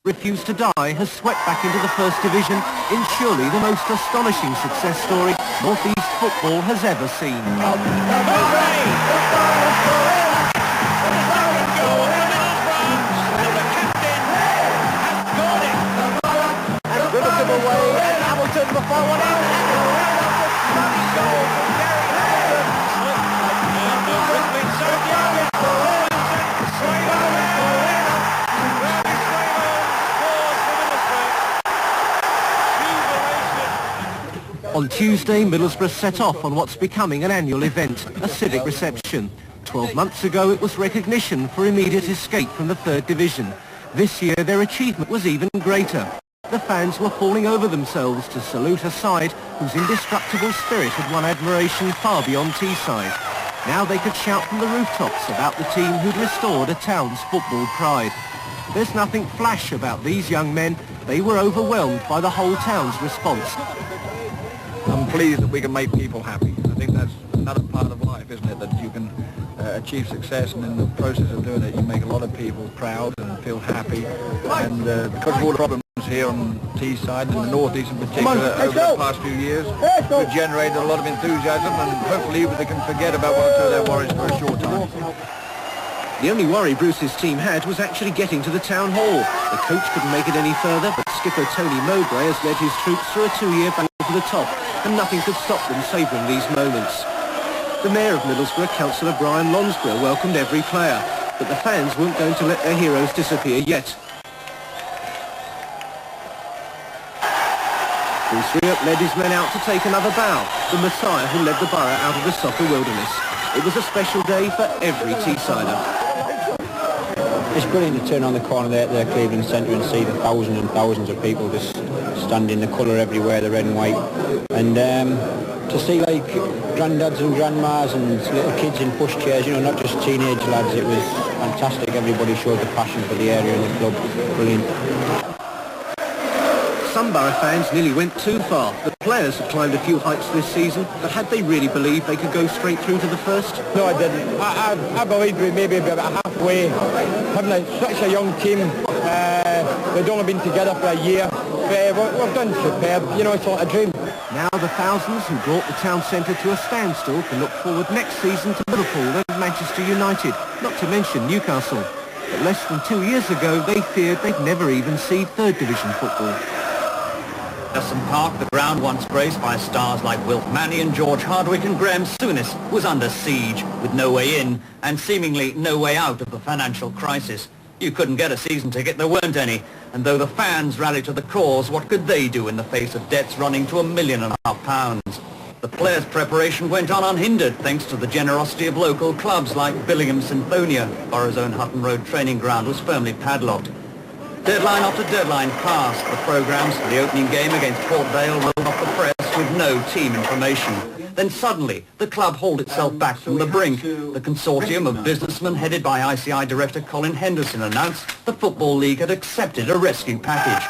refused to die, has swept back into the First Division in surely the most astonishing success story North East football has ever seen. On Tuesday, Middlesbrough set off on what's becoming an annual event, a civic reception. 12 months ago, it was recognition for immediate escape from the Third Division. This year, their achievement was even greater. The fans were falling over themselves to salute a side whose indestructible spirit had won admiration far beyond Teesside. Now they could shout from the rooftops about the team who'd restored a town's football pride. There's nothing flash about these young men. They were overwhelmed by the whole town's response. I'm pleased that we can make people happy. I think that's another part of life, isn't it? That you can achieve success, and in the process of doing it, you make a lot of people proud and feel happy. And because of all the problems here on Teesside and the North East in particular over the past few years, we've generated a lot of enthusiasm, and hopefully they can forget about one or two of their worries for a short time. The only worry Bruce's team had was actually getting to the town hall. The coach couldn't make it any further, but skipper Tony Mowbray has led his troops through a 2-year battle for the top, and nothing could stop them savouring these moments. The Mayor of Middlesbrough, Councillor Brian Lonsborough, welcomed every player, but the fans weren't going to let their heroes disappear yet. Bruce Rioch led his men out to take another bow, the Messiah who led the borough out of the soccer wilderness. It was a special day for every Teessider. It's brilliant to turn on the corner there at the Cleveland Centre and see the thousands and thousands of people just standing, the colour everywhere, the red and white. And to see like granddads and grandmas and little kids in pushchairs, you know, not just teenage lads, it was fantastic. Everybody showed the passion for the area and the club. Brilliant. Some Borough fans nearly went too far. The players had climbed a few heights this season, but had they really believed they could go straight through to the first? No, I didn't. I believed we maybe about halfway. Having such a young team, they'd only been together for a year. We've done superb, you know, it's like a dream. Now the thousands who brought the town centre to a standstill can look forward next season to Liverpool and Manchester United, not to mention Newcastle. But less than 2 years ago, they feared they'd never even see Third Division football. Ellison Park, the ground once graced by stars like Wilf Manny and George Hardwick and Graham Souness, was under siege, with no way in and seemingly no way out of the financial crisis. You couldn't get a season ticket, there weren't any, and though the fans rallied to the cause, what could they do in the face of debts running to £1.5 million? The players' preparation went on unhindered thanks to the generosity of local clubs like Billingham Synthonia. Borough's own Hutton Road training ground was firmly padlocked. Deadline after deadline passed. The programmes for the opening game against Port Vale rolled off the press with no team information. Then suddenly, the club hauled itself back from the brink. The consortium of businessmen headed by ICI Director Colin Henderson announced the Football League had accepted a rescue package.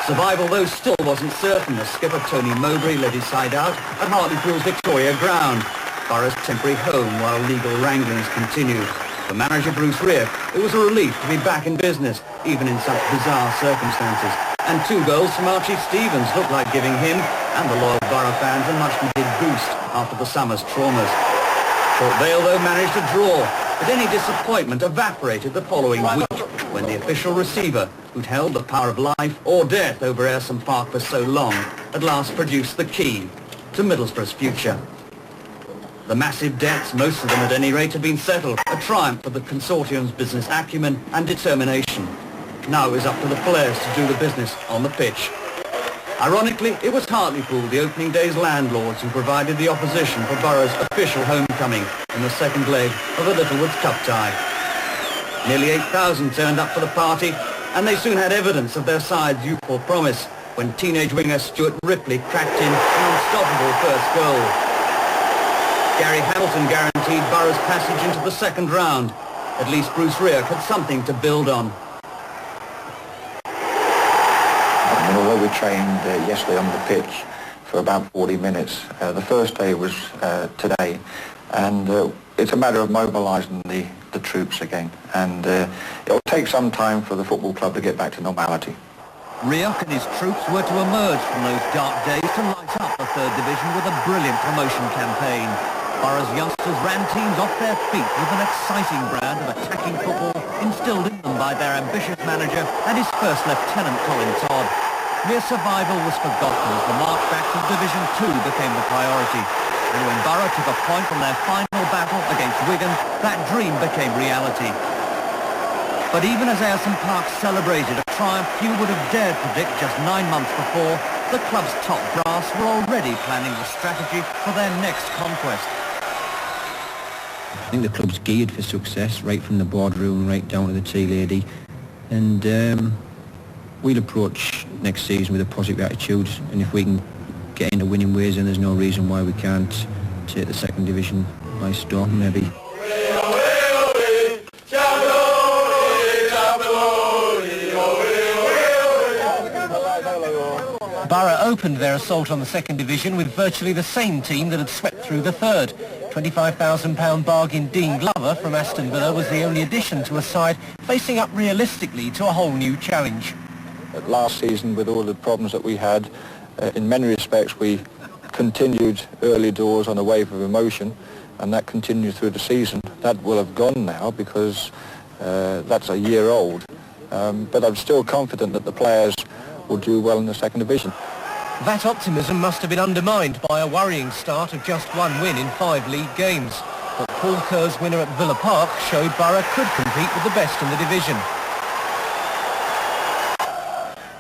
Survival, though, still wasn't certain as skipper Tony Mowbray led his side out at Hartlepool's Victoria ground, Borough's temporary home while legal wranglings continued. For manager Bruce Rioch, it was a relief to be back in business, even in such bizarre circumstances. And 2 goals from Archie Stevens looked like giving him and the loyal Borough fans a much-needed boost after the summer's traumas. Port Vale, though, managed to draw, but any disappointment evaporated the following week when the official receiver, who'd held the power of life or death over Ellison Park for so long, at last produced the key to Middlesbrough's future. The massive debts, most of them at any rate, had been settled, a triumph for the consortium's business acumen and determination. Now it was up to the players to do the business on the pitch. Ironically, it was Hartlepool, the opening day's landlords, who provided the opposition for Borough's official homecoming in the second leg of the Littlewoods Cup tie. Nearly 8,000 turned up for the party, and they soon had evidence of their side's youthful promise when teenage winger Stuart Ripley cracked in an unstoppable first goal. Gary Hamilton guaranteed Borough's passage into the second round. At least Bruce Rioch had something to build on. And although we trained yesterday on the pitch for about 40 minutes, the first day was today, and it's a matter of mobilising the troops again, and it'll take some time for the football club to get back to normality. Rioch and his troops were to emerge from those dark days to light up the third division with a brilliant promotion campaign. Borough's youngsters ran teams off their feet with an exciting brand of attacking football instilled in them by their ambitious manager and his first lieutenant, Colin Todd. Mere survival was forgotten as the march back to Division 2 became the priority. And when Boro took a point from their final battle against Wigan, that dream became reality. But even as Ayresome Park celebrated a triumph few would have dared predict just 9 months before, the club's top brass were already planning the strategy for their next conquest. I think the club's geared for success, right from the boardroom, right down to the tea lady. And we'll approach next season with a positive attitude, and if we can get into winning ways, then there's no reason why we can't take the second division by storm, maybe. Boro opened their assault on the second division with virtually the same team that had swept through the third. £25,000 bargain Dean Glover from Aston Villa was the only addition to a side facing up realistically to a whole new challenge. Last season, with all the problems that we had, in many respects we continued early doors on a wave of emotion, and that continued through the season. That will have gone now because that's a year old, but I'm still confident that the players will do well in the second division. That optimism must have been undermined by a worrying start of just one win in 5 league games. But Paul Kerr's winner at Villa Park showed Boro could compete with the best in the division.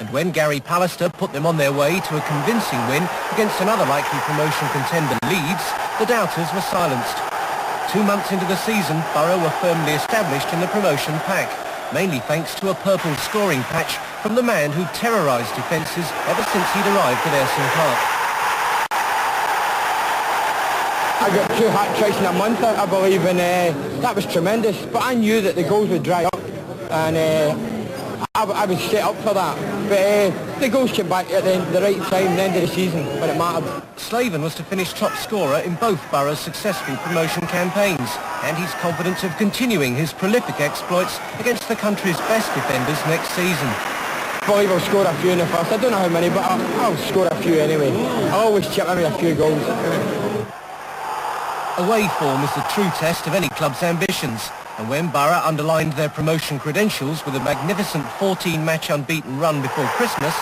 And when Gary Pallister put them on their way to a convincing win against another likely promotion contender, Leeds, the doubters were silenced. 2 months into the season, Boro were firmly established in the promotion pack, mainly thanks to a purple scoring patch from the man who terrorised defences ever since he'd arrived at Ayresome Park. I got 2 hat-tricks in a month, I believe, and that was tremendous. But I knew that the goals would dry up, and I was set up for that. But the goals came back at the right time, the end of the season, when it mattered. Slaven was to finish top scorer in both Boro's successful promotion campaigns, and he's confident of continuing his prolific exploits against the country's best defenders next season. I believe I'll score a few in the first. I don't know how many, but I'll score a few anyway. I'll always chip in with a few goals. Away form is the true test of any club's ambitions, and when Boro underlined their promotion credentials with a magnificent 14-match unbeaten run before Christmas,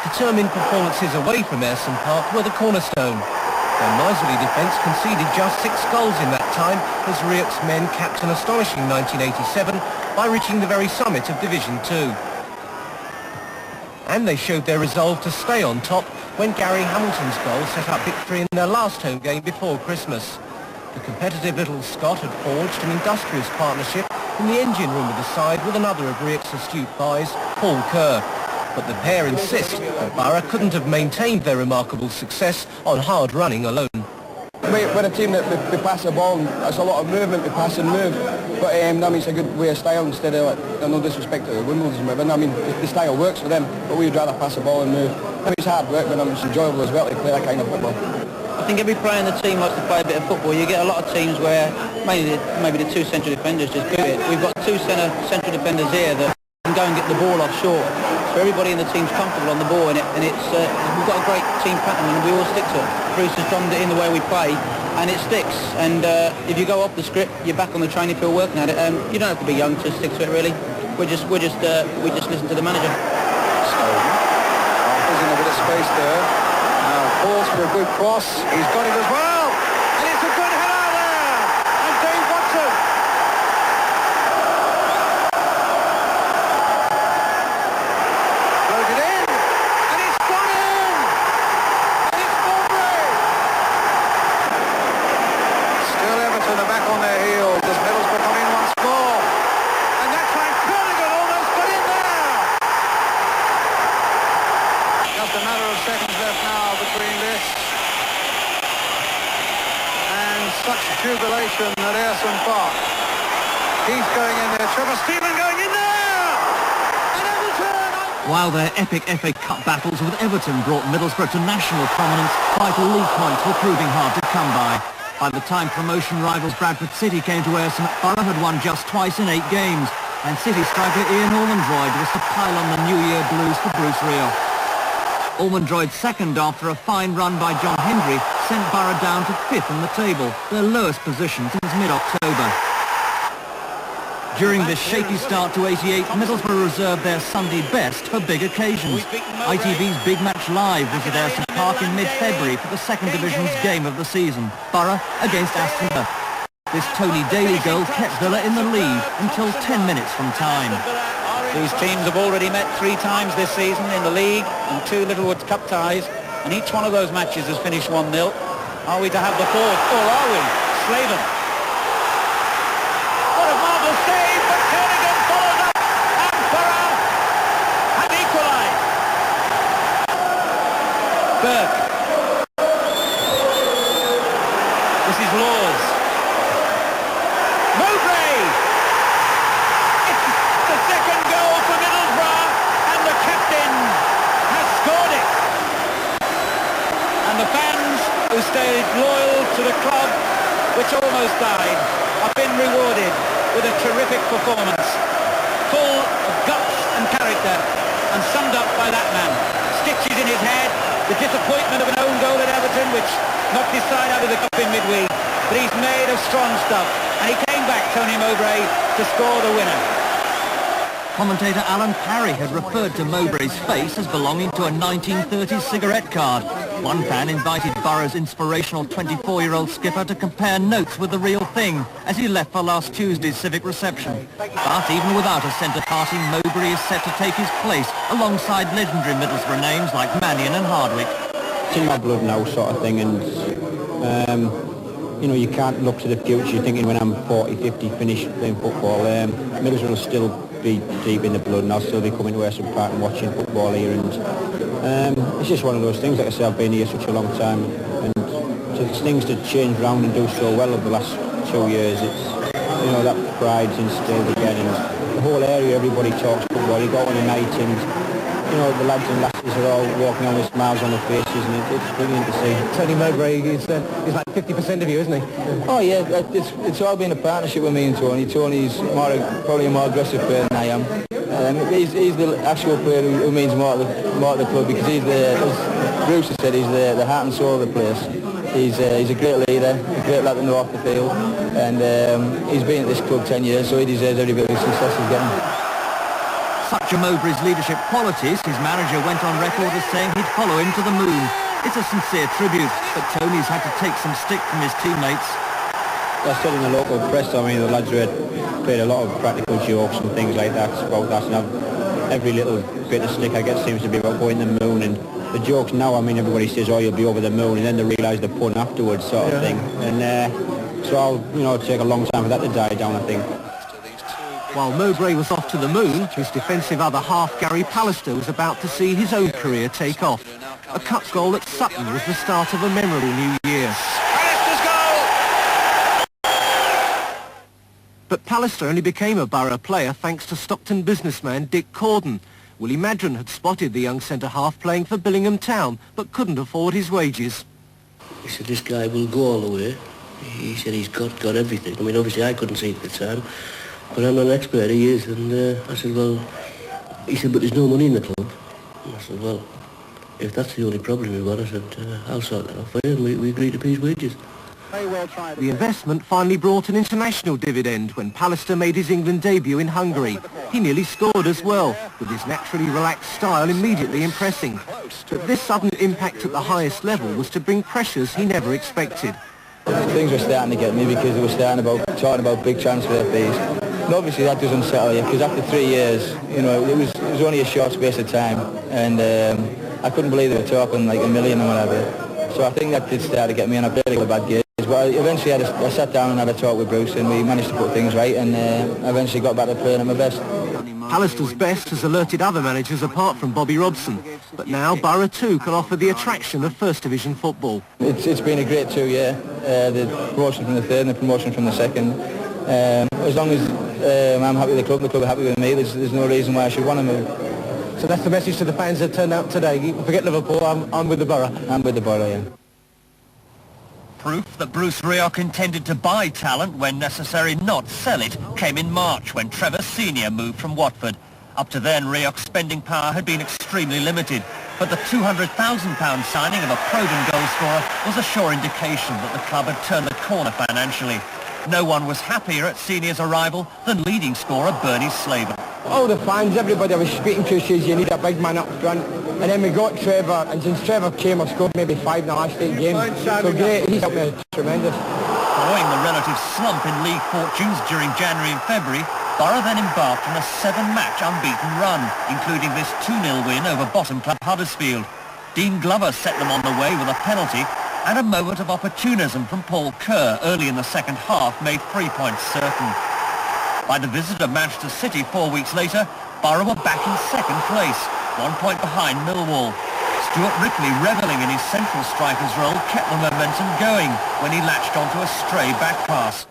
determined performances away from Ayresome Park were the cornerstone. Their miserly defence conceded just 6 goals in that time as Rioch's men capped an astonishing 1987 by reaching the very summit of Division 2. And they showed their resolve to stay on top when Gary Hamilton's goal set up victory in their last home game before Christmas. The competitive little Scot had forged an industrious partnership in the engine room of the side with another of Rioch's astute buys, Paul Kerr. But the pair insist that Boro couldn't have maintained their remarkable success on hard running alone. We're a team that we pass the ball, and it's a lot of movement, we pass and move, but that means a good way of style instead of, no disrespect to the Wimbledon's moving, I mean, the style works for them, but we'd rather pass the ball and move. I mean, it's hard work, but it's enjoyable as well to play that kind of football. I think every player in the team likes to play a bit of football. You get a lot of teams where maybe the 2 central defenders just do it. We've got 2 central defenders here that can go and get the ball off short. So everybody in the team's comfortable on the ball, and it's we've got a great team pattern and we all stick to it. Bruce has drummed it in the way we play, and it sticks. And if you go off the script, you're back on the training field working at it. You don't have to be young to stick to it, really. We just listen to the manager. So, there's a bit of space there. Now, Paul's for a good cross. He's got it as well, and it's a good header there. And Dave Watson. Floated in, and it's gone in. And it's Mowbray. Still Everton are back on their heels as Middlesbrough come in once more. And that time Kernigan almost got in there. Just a matter of seconds left now between this and such jubilation at Ayresome Park. He's going in there, Trevor Stephen going in there! And Everton! While their epic FA Cup battles with Everton brought Middlesbrough to national prominence, vital league points were proving hard to come by. By the time promotion rivals Bradford City came to Ayresome, Boro had won just twice in 8 games, and City striker Ian Ormondroyd was to pile on the New Year blues for Bruce Rioch. Ormondroyd's second after a fine run by John Hendry sent Boro down to 5th in the table, their lowest position since mid-October. During this shaky start to 88, Middlesbrough reserved their Sunday best for big occasions. ITV's Big Match Live was at Ayresome Park in mid-February for the second division's game of the season, Boro against Aston Villa. This Tony Daly goal kept Villa in the lead until 10 minutes from time. These teams have already met 3 times this season in the league and 2 Littlewoods Cup ties, and each one of those matches has finished 1-0. Are we to have the 4th, or are we? Slaven. What a marvellous save, but Kernigan follows up, and Boro has equalised. Burke. This is Laws. Mowbray! It's the second goal for Middlesbrough, and the captain has scored it. And the fans who stayed loyal to the club, which almost died, have been rewarded with a terrific performance, full of guts and character, and summed up by that man. Stitches in his head, the disappointment of an own goal at Everton, which knocked his side out of the cup in midweek, but he's made of strong stuff, and he came back, Tony Mowbray, to score the winner. Commentator Alan Parry had referred to Mowbray's face as belonging to a 1930s cigarette card. One fan invited Boro's inspirational 24-year-old skipper to compare notes with the real thing as he left for last Tuesday's civic reception. But even without a centre parting, Mowbray is set to take his place alongside legendary Middlesbrough names like Mannion and Hardwick. It's in my blood now, sort of thing, and you know, you can't look to the future. You're thinking when I'm 40, 50, finished playing football, Middlesbrough will still be deep in the blood, and I'll still be coming to Ayresome Park and watching football here, and it's just one of those things. Like I say, I've been here such a long time, and for things to change around and do so well over the last 2 years, it's, you know, that pride's instilled again, and the whole area, everybody talks football. You go on a night and, you know, the lads and lasses are all walking on with smiles on their faces, and it's brilliant to see. Tony Mowbray is like 50% of you, isn't he? Oh yeah, it's all been a partnership with me and Tony. Tony's probably a more aggressive player than I am. He's the actual player who means more to the club, because he's as Bruce has said, he's the heart and soul of the place. He's a great leader, a great lad to know off the field, and he's been at this club 10 years, so he deserves every bit of success he's getting. Such are Mowbray's leadership qualities, his manager went on record as saying he'd follow him to the moon. It's a sincere tribute, but Tony's had to take some stick from his teammates. I said in the local press, I mean, the lads played a lot of practical jokes and things like that about that, and every little bit of stick I get seems to be about going to the moon, and the jokes now, I mean, everybody says, oh, you'll be over the moon, and then they realise the pun afterwards, sort of thing. And so I'll, you know, take a long time for that to die down, I think. While Mowbray was off to the moon, his defensive other half, Gary Pallister, was about to see his own career take off. A cup goal at Sutton was the start of a memorable new year. Pallister's goal! But Pallister only became a Boro player thanks to Stockton businessman Dick Corden. Willie Madron had spotted the young centre-half playing for Billingham Town, but couldn't afford his wages. He said, this guy will go all the way. He said he's got everything. I mean, obviously I couldn't see it at the time, but I'm an expert, he is, and I said, well, he said, but there's no money in the club. And I said, well, if that's the only problem you've got, I said, I'll sort that out for you, and we agreed to pay his wages. The investment finally brought an international dividend when Pallister made his England debut in Hungary. He nearly scored as well, with his naturally relaxed style immediately impressing. But this sudden impact at the highest level was to bring pressures he never expected. Things were starting to get me because they were talking about big transfer fees. And obviously that doesn't settle you, because after 3 years, you know, it was only a short space of time, and I couldn't believe they were talking like $1 million or whatever. So I think that did start to get me, and I played a couple of bad games. But eventually I sat down and had a talk with Bruce, and we managed to put things right, and I eventually got back to playing at my best. Pallister's best has alerted other managers apart from Bobby Robson, but now Boro too can offer the attraction of First Division football. It's been a great 2 year, the promotion from the third and the promotion from the second. As long as I'm happy with the club are happy with me, there's no reason why I should want to move. So that's the message to the fans that turned out today. Forget Liverpool, I'm with the Boro. I'm with the Boro, yeah. Proof that Bruce Rioch intended to buy talent when necessary, not sell it, came in March when Trevor Senior moved from Watford. Up to then, Rioch's spending power had been extremely limited, but the £200,000 signing of a proven goalscorer was a sure indication that the club had turned the corner financially. No one was happier at Senior's arrival than leading scorer Bernie Slaven. All the fans, everybody I was speaking to says you need a big man up front. And then we got Trevor, and since Trevor came, I've scored maybe 5 in the last 8 games. So great, he's helped me tremendous. Following the relative slump in league fortunes during January and February, Boro then embarked on a 7-match unbeaten run, including this 2-0 win over bottom club Huddersfield. Dean Glover set them on the way with a penalty, and a moment of opportunism from Paul Kerr early in the second half made 3 points certain. By the visit of Manchester City 4 weeks later, Boro were back in second place, 1 point behind Millwall. Stuart Ripley, revelling in his central striker's role, kept the momentum going when he latched onto a stray back pass.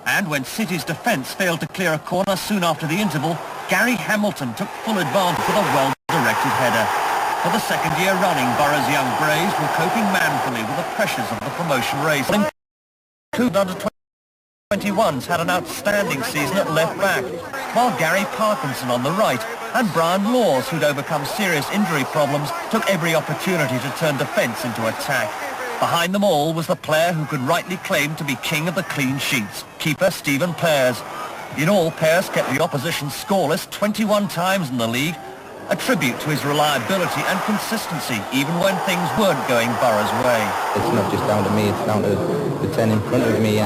And when City's defence failed to clear a corner soon after the interval, Gary Hamilton took full advantage with a well-directed header. For the second year running, Boro's young Greys were coping manfully with the pressures of the promotion race. Under 21s had an outstanding season at left back, while Gary Parkinson on the right and Brian Laws, who'd overcome serious injury problems, took every opportunity to turn defence into attack. Behind them all was the player who could rightly claim to be king of the clean sheets, keeper Stephen Pears. In all, Pears kept the opposition scoreless 21 times in the league, a tribute to his reliability and consistency, even when things weren't going Boro's way. It's not just down to me, it's down to the 10 in front of me.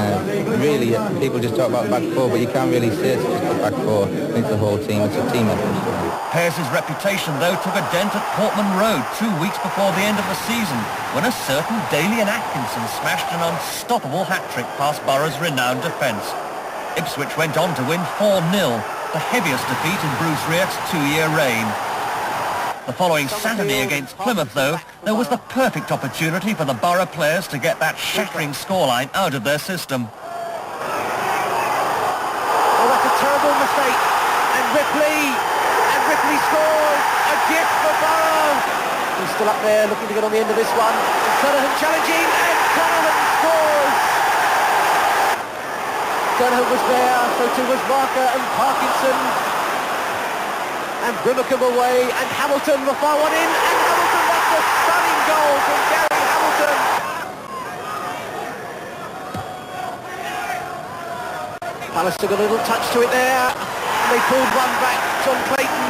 Really, people just talk about back four, but you can't really say it's just the back four. It's the whole team, it's a team effort. Pears' reputation, though, took a dent at Portman Road 2 weeks before the end of the season, when a certain Dalian Atkinson smashed an unstoppable hat-trick past Boro's renowned defence. Ipswich went on to win 4-0, the heaviest defeat in Bruce Rioch's 2-year reign. The following Saturday against Plymouth, though, there was the perfect opportunity for the Boro players to get that shattering scoreline out of their system. Oh, that's a terrible mistake. And Ripley scores. A gift for Boro. He's still up there looking to get on the end of this one. And Cunningham challenging, and Cunningham scores. Cunningham was there, so too was Barker and Parkinson. And Brimacombe away, and Hamilton, the far one in, and Hamilton, that's a stunning goal from Gary Hamilton. Pallister got a little touch to it there, and they pulled one back, John Clayton.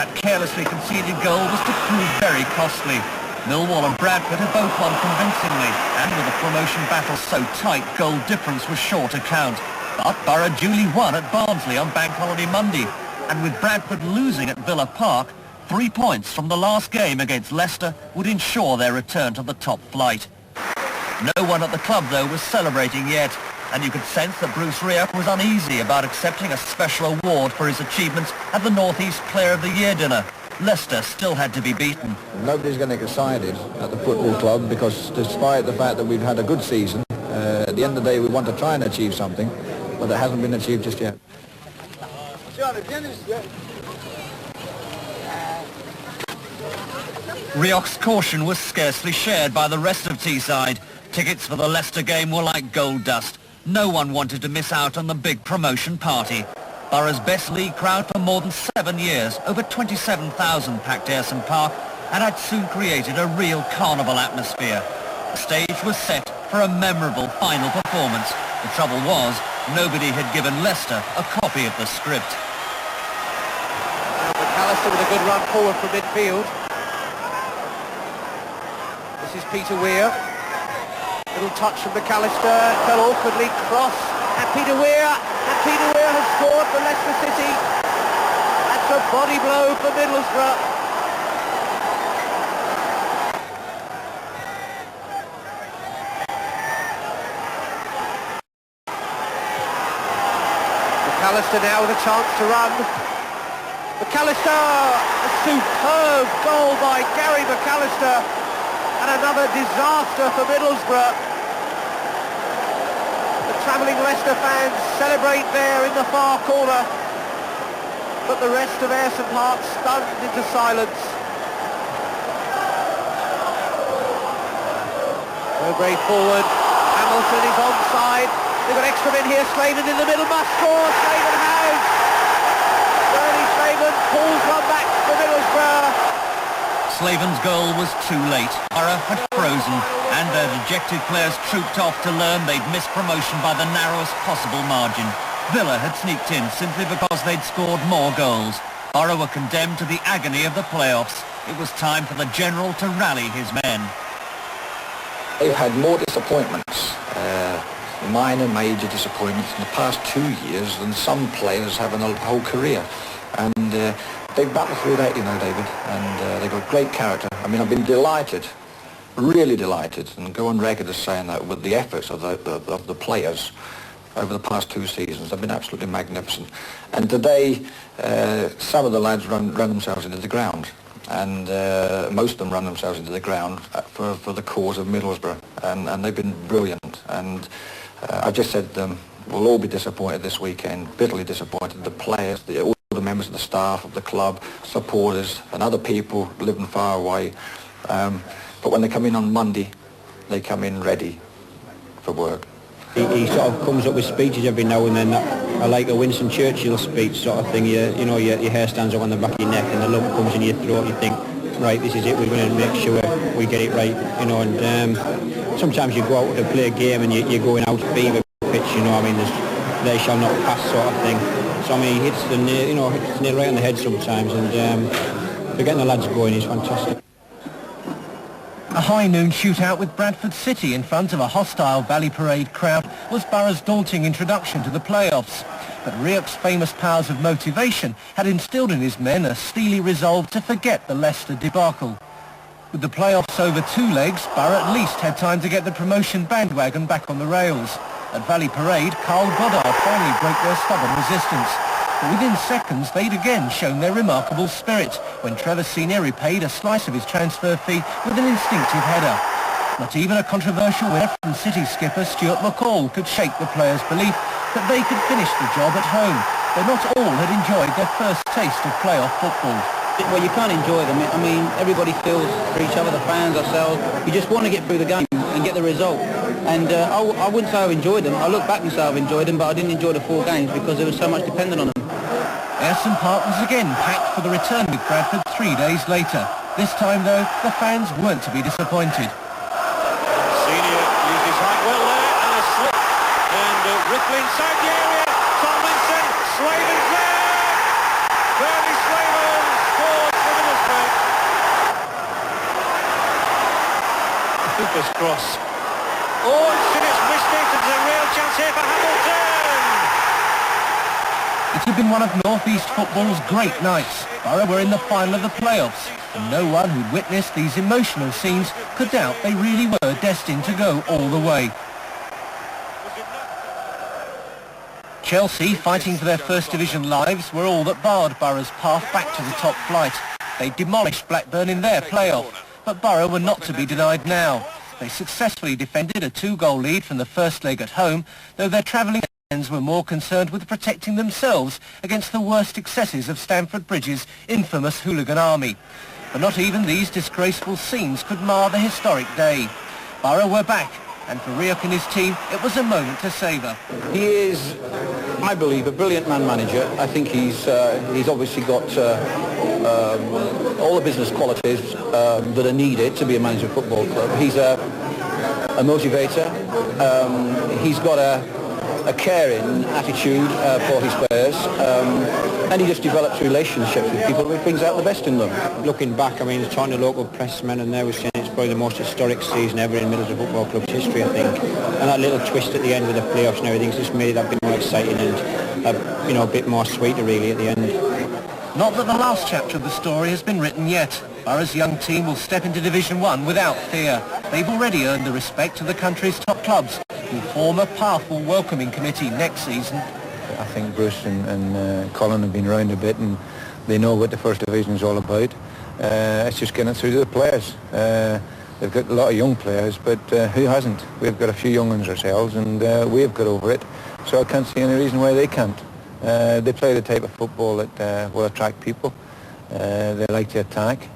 That carelessly conceded goal was to prove very costly. Millwall and Bradford had both won convincingly, and with the promotion battle so tight, goal difference was sure to count. But Boro duly won at Barnsley on Bank Holiday Monday, and with Bradford losing at Villa Park, 3 points from the last game against Leicester would ensure their return to the top flight. No one at the club, though, was celebrating yet, and you could sense that Bruce Rioch was uneasy about accepting a special award for his achievements at the North East Player of the Year dinner. Leicester still had to be beaten. Nobody's going to get excited at the football club because despite the fact that we've had a good season, at the end of the day we want to try and achieve something, but it hasn't been achieved just yet. Rioch's caution was scarcely shared by the rest of Teesside. Tickets for the Leicester game were like gold dust. No one wanted to miss out on the big promotion party. Boro's best league crowd for more than 7 years, over 27,000 packed Ayresome Park, and had soon created a real carnival atmosphere. The stage was set for a memorable final performance. The trouble was, nobody had given Leicester a copy of the script. McAllister with a good run forward from midfield. This is Peter Weir. Little touch from McAllister, fell awkwardly, cross, and Peter Weir has scored for Leicester City. That's a body blow for Middlesbrough. McAllister now with a chance to run. McAllister, a superb goal by Gary McAllister, and another disaster for Middlesbrough. The travelling Leicester fans celebrate there in the far corner, but the rest of Ayresome Park stunned into silence. Mowbray forward. Hamilton is onside. They've got extra men here. Slaven in the middle must score. Slaven has. Bernie Slaven pulls one back for Middlesbrough. Slaven's goal was too late. Boro had frozen, and their dejected players trooped off to learn they'd missed promotion by the narrowest possible margin. Villa had sneaked in simply because they'd scored more goals. Boro were condemned to the agony of the playoffs. It was time for the General to rally his men. They've had more disappointments, minor, major disappointments in the past 2 years than some players have in a whole career. And they've battled through that, you know, David, and they've got great character. I mean, I've been delighted, really delighted, and go on record as saying that with the efforts of the players over the past 2 seasons. They've been absolutely magnificent. And today, some of the lads run themselves into the ground. And most of them run themselves into the ground for the cause of Middlesbrough, and they've been brilliant. And I've just said we'll all be disappointed this weekend, bitterly disappointed. The players, all the members of the staff of the club, supporters, and other people living far away. But when they come in on Monday, they come in ready for work. He sort of comes up with speeches every now and then that are like a Winston Churchill speech sort of thing. You know, your hair stands up on the back of your neck and the lump comes in your throat. You think, right, this is it. We're going to make sure we get it right. You know, and sometimes you go out to play a game and you're going out fever pitch. You know, I mean, they shall not pass sort of thing. So I mean, he hits the nail, you know, hits the nail right on the head sometimes. And for getting the lads going is fantastic. A high noon shootout with Bradford City in front of a hostile Valley Parade crowd was Boro's daunting introduction to the playoffs. But Rioch's famous powers of motivation had instilled in his men a steely resolve to forget the Leicester debacle. With the playoffs over 2 legs, Boro at least had time to get the promotion bandwagon back on the rails. At Valley Parade, Carl Goddard finally broke their stubborn resistance. But within seconds, they'd again shown their remarkable spirit when Trevor Senior repaid a slice of his transfer fee with an instinctive header. Not even a controversial winner from City skipper Stuart McCall could shake the players' belief that they could finish the job at home, though not all had enjoyed their first taste of playoff football. Well, you can't enjoy them. I mean, everybody feels for each other, the fans, ourselves. You just want to get through the game and get the result. And I wouldn't say I've enjoyed them. I look back and say I've enjoyed them, but I didn't enjoy the 4 games because there was so much dependent on them. Ayresome Park was again packed for the return with Bradford 3 days later. This time, though, the fans weren't to be disappointed. Senior used his height well there, and a slip. And Ripley inside the area. Tomlinson, Slaven's there. Bernie Slaven scores for Middlesbrough. Cooper's cross. Oh, and Sinnott's missed it. There's a real chance here for Hamilton. It had been one of North East football's great nights. Boro were in the final of the playoffs, and no one who'd witnessed these emotional scenes could doubt they really were destined to go all the way. Chelsea, fighting for their First Division lives, were all that barred Boro's path back to the top flight. They demolished Blackburn in their playoff, but Boro were not to be denied now. They successfully defended a 2-goal lead from the first leg at home, though their travelling fans were more concerned with protecting themselves against the worst excesses of Stamford Bridge's infamous hooligan army. But not even these disgraceful scenes could mar the historic day. Boro were back, and for Rioch and his team, it was a moment to savour. He is, I believe, a brilliant man-manager. I think he's obviously got all the business qualities that are needed to be a manager of a football club. He's a motivator. He's got a caring attitude for his players, and he just develops relationships with people and brings out the best in them. Looking back, I mean, talking to local pressmen, and they were saying it's probably the most historic season ever in Middlesbrough Football Club's history, I think. And that little twist at the end with the playoffs and everything's just made it a bit more exciting and a bit more sweeter really at the end. Not that the last chapter of the story has been written yet. Boro's young team will step into Division 1 without fear. They've already earned the respect of the country's top clubs, who form a powerful welcoming committee next season. I think Bruce and Colin have been around a bit and they know what the First Division is all about. It's just getting it through to the players. They've got a lot of young players, but who hasn't? We've got a few young ones ourselves, and we've got over it. So I can't see any reason why they can't. They play the type of football that will attract people. They like to attack.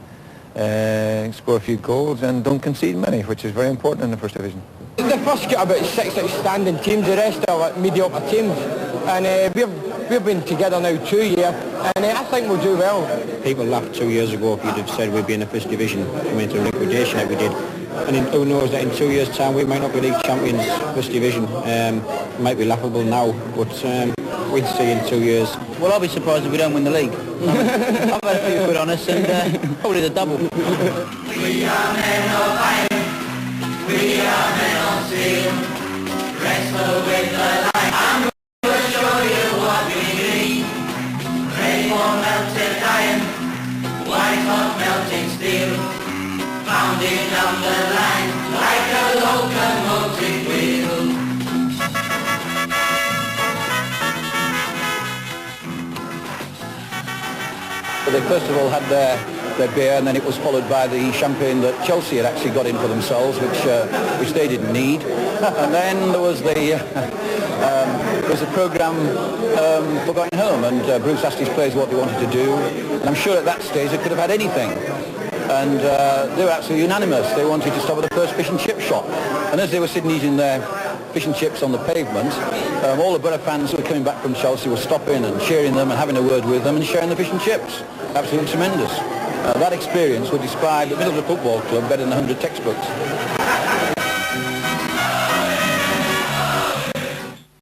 score a few goals and don't concede many, which is very important in the First Division. The first get about 6 outstanding teams, the rest are like mediocre teams, and we've been together now 2 years, and I think we'll do well. People laughed 2 years ago if you'd have said we'd be in the First Division, coming into liquidation like we did. And who knows that in 2 years' time we might not be league champions, First Division. It might be laughable now, but we'll see in 2 years. Well, I'll be surprised if we don't win the league. I've had a few put on us, and probably the double. We are men of iron, we are men of steel, wrestle with the light. I'm going to show you what we mean. Red for melted iron, white hot melting steel, pounding down the line like a locomotive wheel. They first of all had their beer, and then it was followed by the champagne that Chelsea had actually got in for themselves, which they didn't need. And then there was the programme for going home, and Bruce asked his players what they wanted to do, and I'm sure at that stage they could have had anything. And they were absolutely unanimous. They wanted to stop at the first fish and chip shop. And as they were sitting eating their fish and chips on the pavement, all the Boro fans who were coming back from Chelsea were stopping and cheering them and having a word with them and sharing the fish and chips. Absolutely tremendous. That experience would describe the Middlesbrough Football Club better than 100 textbooks.